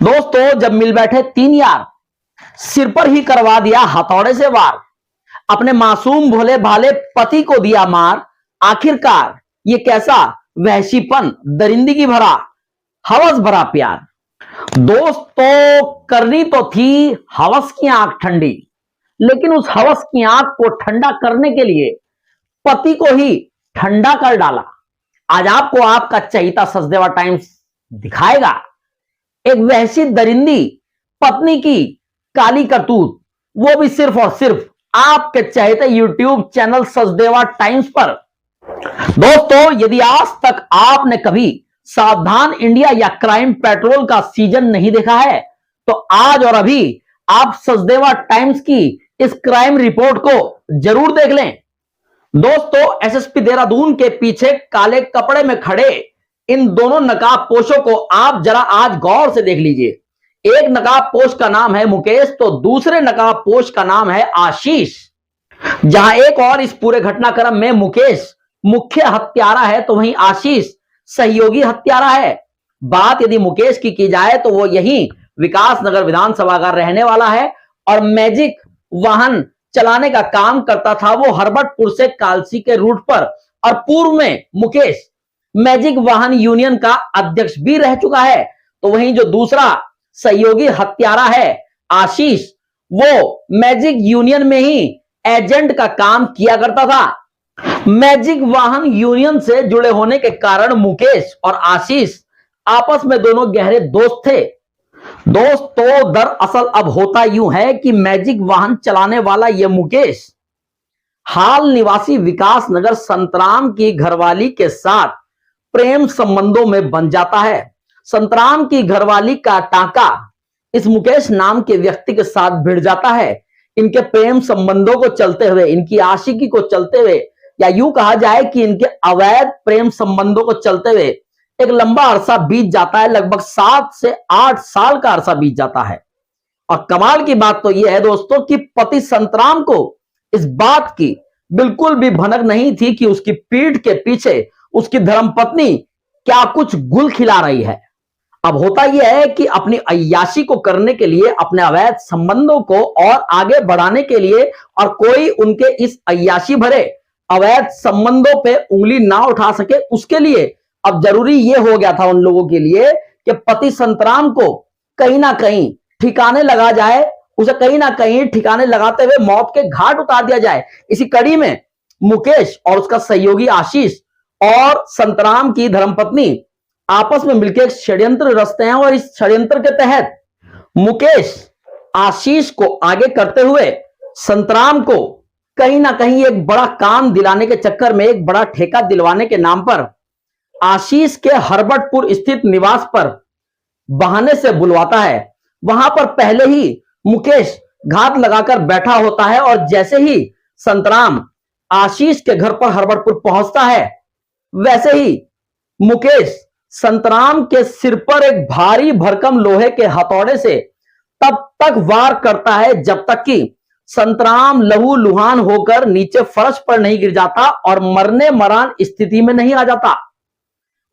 दोस्तों, जब मिल बैठे तीन यार, सिर पर ही करवा दिया हथौड़े से वार। अपने मासूम भोले भाले पति को दिया मार। आखिरकार ये कैसा वहशीपन, दरिंदगी भरा, हवस भरा प्यार। दोस्तों, करनी तो थी हवस की आंख ठंडी, लेकिन उस हवस की आंख को ठंडा करने के लिए पति को ही ठंडा कर डाला। आज आपको आपका चहीता सचदेवा टाइम्स दिखाएगा एक वहशी दरिंदी पत्नी की काली करतूत, वो भी सिर्फ और सिर्फ आपके चहेते यूट्यूब चैनल सचदेवा टाइम्स पर। दोस्तों, यदि आज तक आपने कभी सावधान इंडिया या क्राइम पेट्रोल का सीजन नहीं देखा है, तो आज और अभी आप सचदेवा टाइम्स की इस क्राइम रिपोर्ट को जरूर देख लें। दोस्तों, एसएसपी देहरादून के पीछे काले कपड़े में खड़े इन दोनों नकाबपोशों को आप जरा आज गौर से देख लीजिए। एक नकाबपोश का नाम है मुकेश, तो दूसरे नकाबपोश का नाम है आशीष। जहां एक और इस पूरे घटनाक्रम में मुकेश मुख्य हत्यारा है, तो वहीं आशीष सहयोगी हत्यारा है। बात यदि मुकेश की जाए तो वो यही विकास नगर विधानसभा का रहने वाला है और मैजिक वाहन चलाने का काम करता था। वो हरबटपुर से कालसी के रूट पर, और पूर्व में मुकेश मैजिक वाहन यूनियन का अध्यक्ष भी रह चुका है। तो वहीं जो दूसरा सहयोगी हत्यारा है आशीष, वो मैजिक यूनियन में ही एजेंट का काम किया करता था। मैजिक वाहन यूनियन से जुड़े होने के कारण मुकेश और आशीष आपस में दोनों गहरे दोस्त थे। दोस्तों, दरअसल अब होता यूं है कि मैजिक वाहन चलाने वाला यह मुकेश हाल निवासी विकास नगर संतराम की घरवाली के साथ प्रेम संबंधों में बन जाता है। संतराम की घरवाली का टांका इस मुकेश नाम के व्यक्ति के साथ भिड़ जाता है। इनके प्रेम संबंधों को चलते हुए, इनकी आशिकी को चलते हुए, या यूं कहा जाए कि इनके अवैध प्रेम संबंधों को चलते हुए एक लंबा अरसा बीत जाता है। लगभग 7 से 8 साल का अरसा बीत जाता है। और कमाल की बात तो यह है दोस्तों कि पति संतराम को इस बात की बिल्कुल भी भनक नहीं थी कि उसकी पीठ के पीछे उसकी धर्मपत्नी क्या कुछ गुल खिला रही है। अब होता यह है कि अपनी अय्याशी को करने के लिए, अपने अवैध संबंधों को और आगे बढ़ाने के लिए, और कोई उनके इस अय्याशी भरे अवैध संबंधों पे उंगली ना उठा सके, उसके लिए अब जरूरी यह हो गया था उन लोगों के लिए कि पति संतराम को कहीं ना कहीं ठिकाने लगा जाए, उसे कहीं ना कहीं ठिकाने लगाते हुए मौत के घाट उतार दिया जाए। इसी कड़ी में मुकेश और उसका सहयोगी आशीष और संतराम की धर्मपत्नी आपस में मिलकर एक षड्यंत्र रचते हैं, और इस षड्यंत्र के तहत मुकेश आशीष को आगे करते हुए संतराम को कहीं ना कहीं एक बड़ा काम दिलाने के चक्कर में, एक बड़ा ठेका दिलवाने के नाम पर आशीष के हरबटपुर स्थित निवास पर बहाने से बुलवाता है। वहां पर पहले ही मुकेश घात लगाकर बैठा होता है, और जैसे ही संतराम आशीष के घर पर हरबटपुर पहुंचता है, वैसे ही मुकेश संतराम के सिर पर एक भारी भरकम लोहे के हथौड़े से तब तक वार करता है जब तक कि संतराम लहूलुहान होकर नीचे फर्श पर नहीं गिर जाता और मरने मरान स्थिति में नहीं आ जाता।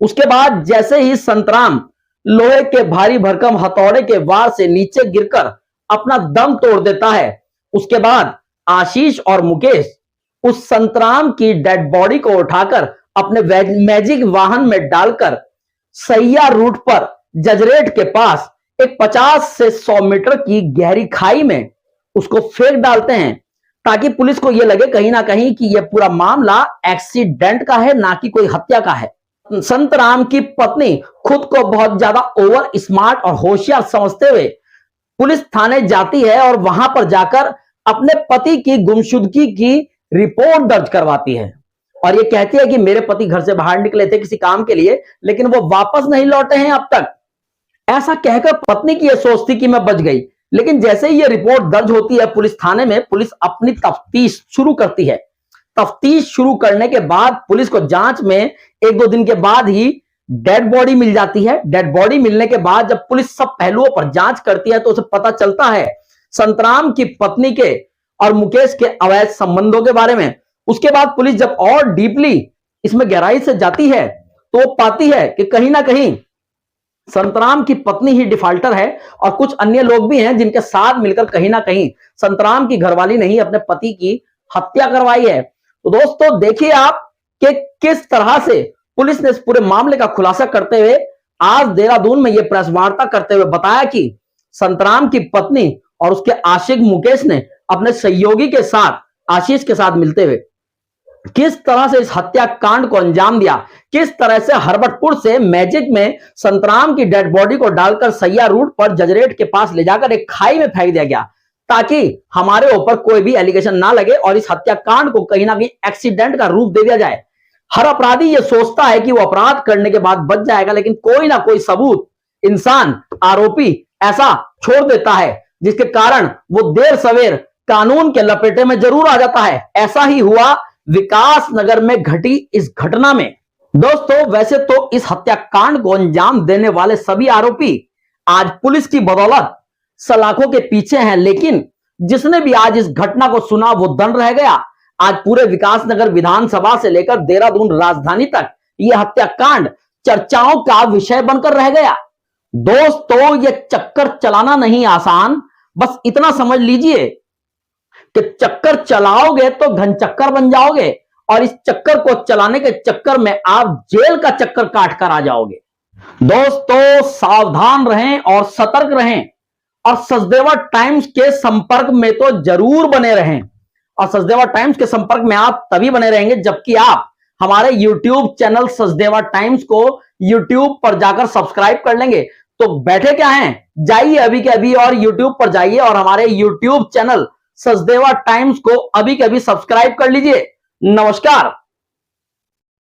उसके बाद जैसे ही संतराम लोहे के भारी भरकम हथौड़े के वार से नीचे गिरकर अपना दम तोड़ देता है, उसके बाद आशीष और मुकेश उस संतराम की डेड बॉडी को उठाकर अपने मैजिक वाहन में डालकर सैया रूट पर जजरेट के पास एक 50 से 100 मीटर की गहरी खाई में उसको फेंक डालते हैं, ताकि पुलिस को यह लगे कहीं ना कहीं कि यह पूरा मामला एक्सीडेंट का है, ना कि कोई हत्या का है। संतराम की पत्नी खुद को बहुत ज्यादा ओवर स्मार्ट और होशियार समझते हुए पुलिस थाने जाती है और वहां पर जाकर अपने पति की गुमशुदगी की रिपोर्ट दर्ज करवाती है, और ये कहती है कि मेरे पति घर से बाहर निकले थे किसी काम के लिए, लेकिन वो वापस नहीं लौटे हैं अब तक। ऐसा कहकर पत्नी की यह सोचती कि मैं बच गई। लेकिन जैसे ही यह रिपोर्ट दर्ज होती है पुलिस थाने में, पुलिस अपनी तफ्तीश शुरू करती है। तफ्तीश शुरू करने के बाद पुलिस को जांच में 1-2 दिन के बाद ही डेड बॉडी मिल जाती है। डेड बॉडी मिलने के बाद जब पुलिस सब पहलुओं पर जांच करती है, तो उसे पता चलता है संतराम की पत्नी के और मुकेश के अवैध संबंधों के बारे में। उसके बाद पुलिस जब और डीपली इसमें गहराई से जाती है, तो वो पाती है कि कहीं ना कहीं संतराम की पत्नी ही डिफाल्टर है और कुछ अन्य लोग भी हैं जिनके साथ मिलकर कहीं ना कहीं संतराम की घरवाली ने ही अपने पति की हत्या करवाई है। तो दोस्तों देखिए आप कि किस तरह से पुलिस ने इस पूरे मामले का खुलासा करते हुए आज देहरादून में यह प्रेस वार्ता करते हुए बताया कि संतराम की पत्नी और उसके आशिक मुकेश ने अपने सहयोगी के साथ आशीष के साथ मिलते हुए किस तरह से इस हत्याकांड को अंजाम दिया, किस तरह से हरबटपुर से मैजिक में संतराम की डेड बॉडी को डालकर सैया रूट पर जजरेट के पास ले जाकर एक खाई में फेंक दिया गया ताकि हमारे ऊपर कोई भी एलिगेशन ना लगे और इस हत्याकांड को कहीं ना कहीं एक्सीडेंट का रूप दे दिया जाए। हर अपराधी यह सोचता है कि वो अपराध करने के बाद बच जाएगा, लेकिन कोई ना कोई सबूत इंसान आरोपी ऐसा छोड़ देता है जिसके कारण वो देर सवेर कानून के लपेटे में जरूर आ जाता है। ऐसा ही हुआ विकास नगर में घटी इस घटना में। दोस्तों वैसे तो इस हत्याकांड को अंजाम देने वाले सभी आरोपी आज पुलिस की बदौलत सलाखों के पीछे हैं, लेकिन जिसने भी आज इस घटना को सुना वो दंड रह गया। आज पूरे विकास नगर विधानसभा से लेकर देहरादून राजधानी तक यह हत्याकांड चर्चाओं का विषय बनकर रह गया। दोस्तों ये चक्कर चलाना नहीं आसान, बस इतना समझ लीजिए कि चक्कर चलाओगे तो घन चक्कर बन जाओगे और इस चक्कर को चलाने के चक्कर में आप जेल का चक्कर काट कर आ जाओगे। दोस्तों सावधान रहें और सतर्क रहें और सचदेवा टाइम्स के संपर्क में तो जरूर बने रहें। और सचदेवा टाइम्स के संपर्क में आप तभी बने रहेंगे जबकि आप हमारे YouTube चैनल सचदेवा टाइम्स को YouTube पर जाकर सब्सक्राइब कर लेंगे। तो बैठे क्या हैं, जाइए अभी के अभी और YouTube पर जाइए और हमारे YouTube चैनल सचदेवा टाइम्स को अभी के अभी सब्सक्राइब कर लीजिए। नमस्कार।